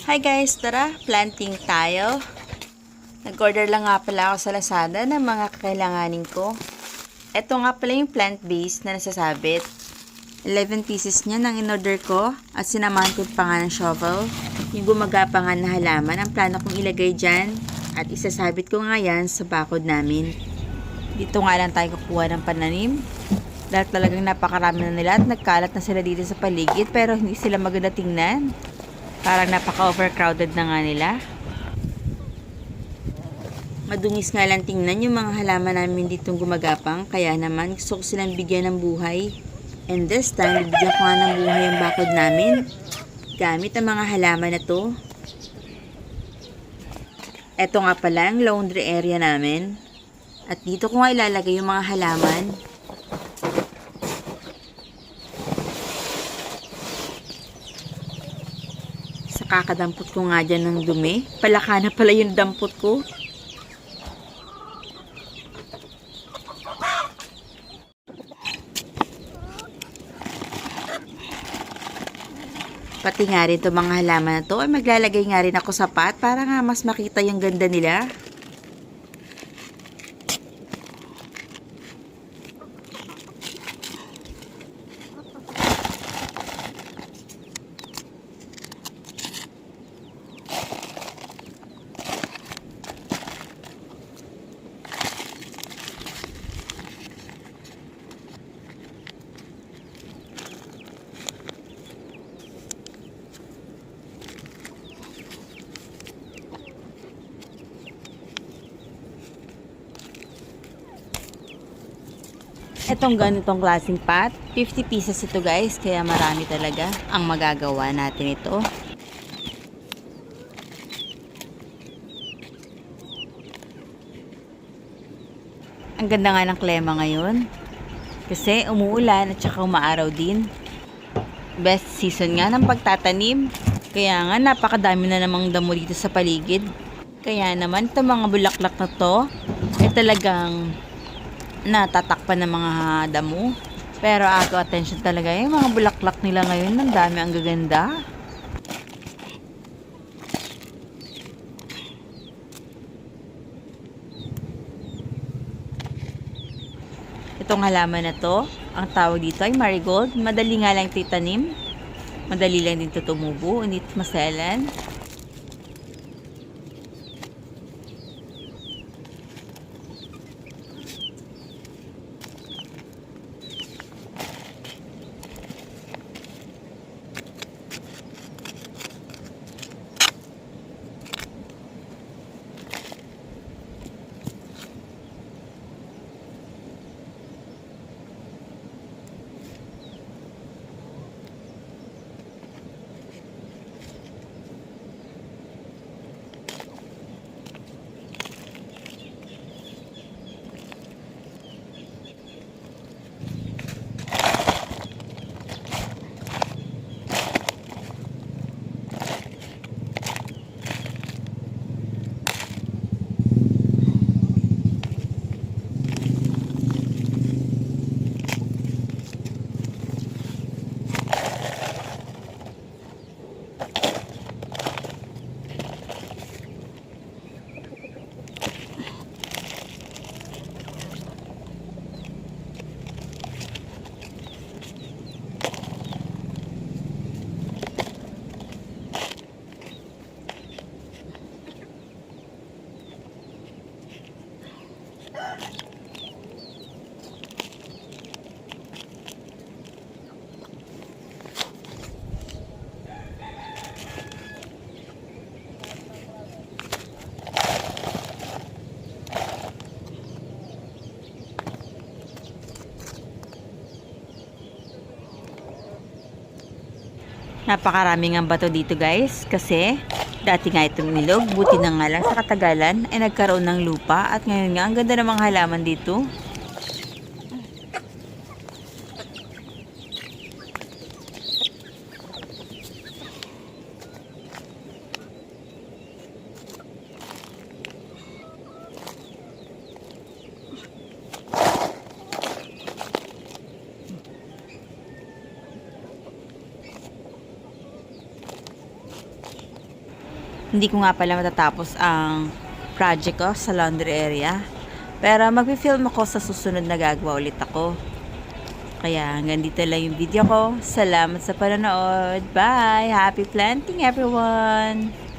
Hi guys, tara, planting tayo. Nag-order lang nga pala ako sa Lazada ng mga kakailanganin ko. Ito nga pala yung plant base na nasasabit. 11 pieces niya nang in-order ko at sinamahan ko pa nga ng shovel. Yung gumagapangan na halaman ang plano kong ilagay dyan at isasabit ko nga yan sa bakod namin. Dito nga lang tayo kukuha ng pananim. Dahil talagang napakarami na nila at nagkalat na sila dito sa paligid pero hindi sila maganda tingnan. Parang napaka-overcrowded na nga nila. Madungis nga lang tingnan yung mga halaman namin ditong gumagapang. Kaya naman gusto ko silang bigyan ng buhay. And this time, bibigyan ko nga ng buhay ang bakod namin. Gamit ang mga halaman na to. Ito nga pala ang laundry area namin. At dito ko nga ilalagay yung mga halaman. Kakadampot ko nga dyan ng dumi. Palaka na pala yung dampot ko. Pati nga rin itong mga halaman na to ay maglalagay nga rin ako sa pot para nga mas makita yung ganda nila. Itong ganitong klaseng pot, 50 pieces ito guys, kaya marami talaga ang magagawa natin ito. Ang ganda nga ng klima ngayon, kasi umuulan at saka umaaraw din. Best season nga ng pagtatanim, kaya nga napakadami na namang damo dito sa paligid. Kaya naman itong mga bulaklak na to, ay talagang natatakpan ng mga damo. Pero ako attention talaga yung mga bulaklak nila ngayon. Ang dami, ang gaganda. Itong halaman na to, ang tawag dito ay marigold. Madali nga lang ito itanim. Madali lang din ito tumubo. Hindi ito maselan. Napakaraming ang bato dito guys, kasi dati nga itong ilog, buti na nga lang sa katagalan ay nagkaroon ng lupa at ngayon nga ang ganda ng mga halaman dito. Hindi ko nga pala matatapos ang project ko sa laundry area. Pero mag-film ako sa susunod na gagawa ulit ako. Kaya hanggang dito lang yung video ko. Salamat sa panonood. Bye! Happy planting everyone!